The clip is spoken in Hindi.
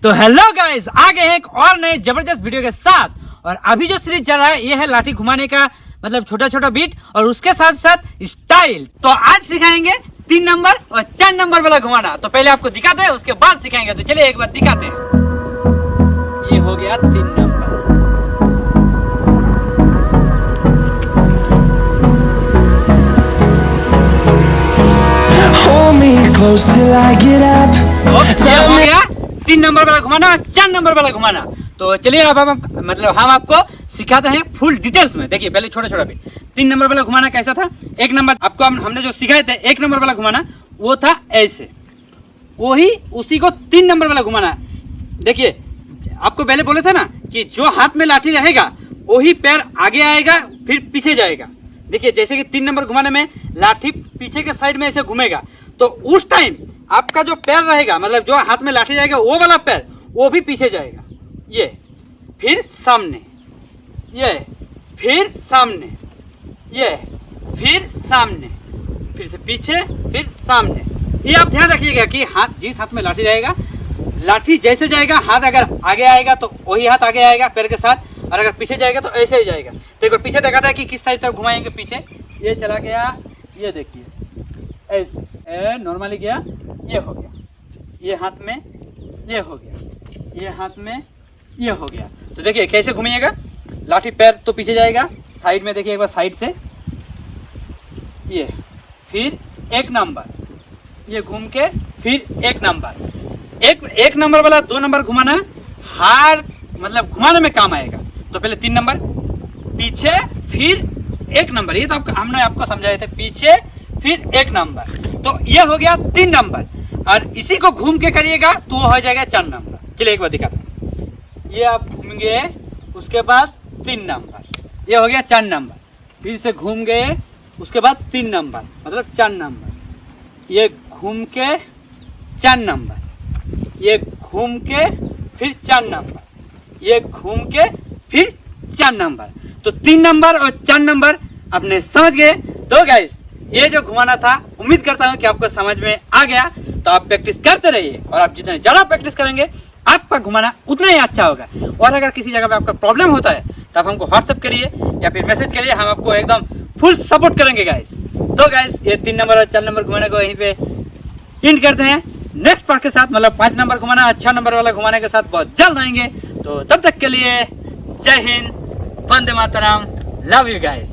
तो हेलो गाइस, आ गए हैं एक और नए जबरदस्त वीडियो के साथ। और अभी जो सीरीज चल रहा है ये है लाठी घुमाने का, मतलब छोटा छोटा बीट और उसके साथ साथ स्टाइल। तो आज सिखाएंगे 3 नंबर और 4 नंबर वाला घुमाना। तो पहले आपको दिखाते हैं, उसके बाद सिखाएंगे। तो चलिए एक बार दिखाते हैं। ये हो गया 3 number. Close till I get up. ये हो गया 3 नंबर वाला घुमाना, 4 नंबर वाला घुमाना। तो चलिए अब हम आपको सिखाते हैं फुल डिटेल्स में। देखिए पहले छोटा छोटा भी 3 नंबर वाला घुमाना कैसा था। 1 नंबर आपको हमने जो सिखाए थे 1 नंबर वाला घुमाना, वो था ऐसे। वही उसी को 3 नंबर वाला घुमाना। देखिए आपको पहले बोले थे ना कि जो हाथ में लाठी रहेगा वही पैर आगे आएगा फिर पीछे जाएगा। देखिए जैसे कि 3 नंबर घुमाने में लाठी पीछे के साइड में ऐसे घूमेगा, तो उस टाइम आपका जो पैर रहेगा, मतलब जो हाथ में लाठी जाएगा वो वाला पैर वो भी पीछे जाएगा। ये फिर सामने, ये फिर सामने, ये फिर सामने, फिर से पीछे, फिर सामने। ये आप ध्यान रखिएगा कि हाथ जिस हाथ में लाठी रहेगा, लाठी जैसे जाएगा हाथ अगर आगे आएगा तो वही हाथ आगे आएगा पैर के साथ, और अगर पीछे जाएगा तो ऐसे ही जाएगा। देखो पीछे दिखाता है कि किस साइड तक घुमाएंगे। पीछे ये चला गया, ये देखिए ऐसे नॉर्मली गया, ये हो गया, ये हाथ में ये हो गया, ये हाथ में ये हो गया। तो देखिए कैसे घूमिएगा। लाठी पैर तो पीछे जाएगा, साइड में देखिए एक बार साइड से, ये फिर 1 नंबर, ये घूम के फिर 1 नंबर। एक नंबर वाला 2 नंबर घुमाना हार मतलब घुमाने में काम आएगा। तो पहले 3 नंबर पीछे फिर 1 नंबर, ये तो हमने आपको समझाए थे, पीछे फिर 1 नंबर। तो ये हो गया 3 नंबर। और इसी को घूम के करिएगा तो वो हो जाएगा 4 नंबर। चलिए एक बार दिखाते हैं। ये आप घूम गए, उसके बाद 3 नंबर, ये हो गया 4 नंबर। फिर से घूम गए, उसके बाद 3 नंबर, मतलब 4 नंबर। ये घूम के 4 नंबर, ये घूम के फिर 4 नंबर, ये घूम के फिर 4 नंबर। तो 3 नंबर और 4 नंबर आपने समझ गए। तो गाइस ये जो घुमाना था, उम्मीद करता हूँ कि आपको समझ में आ गया। तो आप प्रैक्टिस करते रहिए, और आप जितने ज़्यादा प्रैक्टिस करेंगे आपका घुमाना उतना ही अच्छा होगा। और अगर किसी जगह पे आपका प्रॉब्लम होता है तो आप हमको व्हाट्सअप करिए या फिर मैसेज करिए, हम आपको एकदम फुल सपोर्ट करेंगे गाइस। तो गाइस ये 3 नंबर और 4 नंबर घुमाने को यहीं पे एंड करते हैं। नेक्स्ट पार्ट के साथ, मतलब 5 नंबर घुमाना, 6 नंबर वाला घुमाने के साथ बहुत जल्द आएंगे। तो तब तक के लिए जय Hind, Vande Mataram, love you guys.